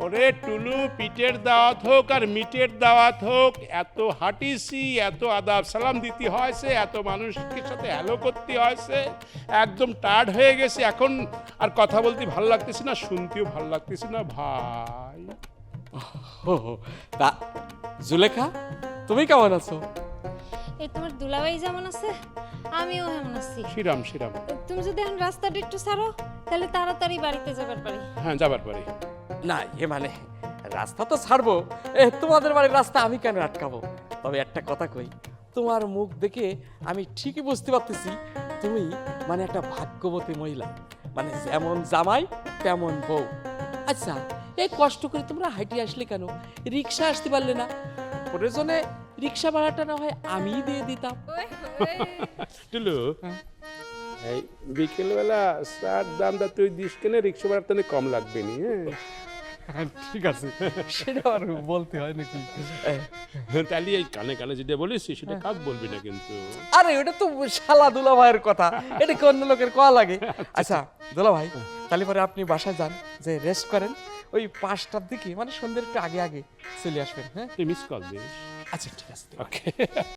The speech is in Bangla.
ওরে টুলু, পিঠের দাওয়াত হোক আর মিটের দাওয়াত হোক, এত হাঁটিছি, এত আদাব সালাম দিতে হয়েছে, এত মানুষকে সাথে হ্যালো করতে হয়েছে, একদম টায়ার্ড হয়ে গেছে। এখন আর কথা বলতে ভালো লাগতেছে না, শুনতেও ভালো লাগতেছে না ভাই। ও তা জুলেখা, তুমি কেমন আছো? এই তোমার দুলাভাই যেমন আছে আমিও এমন আছি। Sheeran Sheeran. তুমি যদি এখন রাস্তাটা একটু ছাড়ো তাহলে তাড়াতাড়ি বাড়িতে যাবার পারি। হ্যাঁ, যাবার পারি। না মানে রাস্তা তো ছাড়বো, তোমাদের বাড়ির রাস্তা আমি কেন আটকাবো? তবে একটা কথা কই, তোমার মুখ দেখে আমি ঠিকই বুঝতে পারতেছি তুমি মানে একটা ভাগ্যবতী মহিলা, মানে যেমন জামাই তেমন বউ। আচ্ছা, এই কষ্ট করে তোমরা হাইটে আসলে কেন? রিক্সা আসতে পারলে না? প্রয়োজনে রিক্সা ভাড়াটা না হয় আমিই দিয়ে দিতাম। টুলু, এই বিকেলবেলা চার দামটা তুই দিস কেনে, রিক্সা ভাড়ার তাহলে কম লাগবে নি। হ্যাঁ, ঠিক আছে, সেটা আর বলতে হয় নাকি? তাহলে এই কানে কানে যেটা বলিস সেটা কাক বলবি না কিন্তু। আরে ওটা তো শালা দুলা ভাইয়ের কথা, এটা কি অন্য লোকের কোয়া লাগে? আচ্ছা দুলা ভাই, তাহলে পরে আপনি বাসায় যান, যে রেস্ট করেন, ওই 5টার দিকে মানে সন্ধ্যের একটু আগে আগে চলে আসবেন। হ্যাঁ, তুই মিস কল দিস। আচ্ছা ঠিক আছে। ওকে।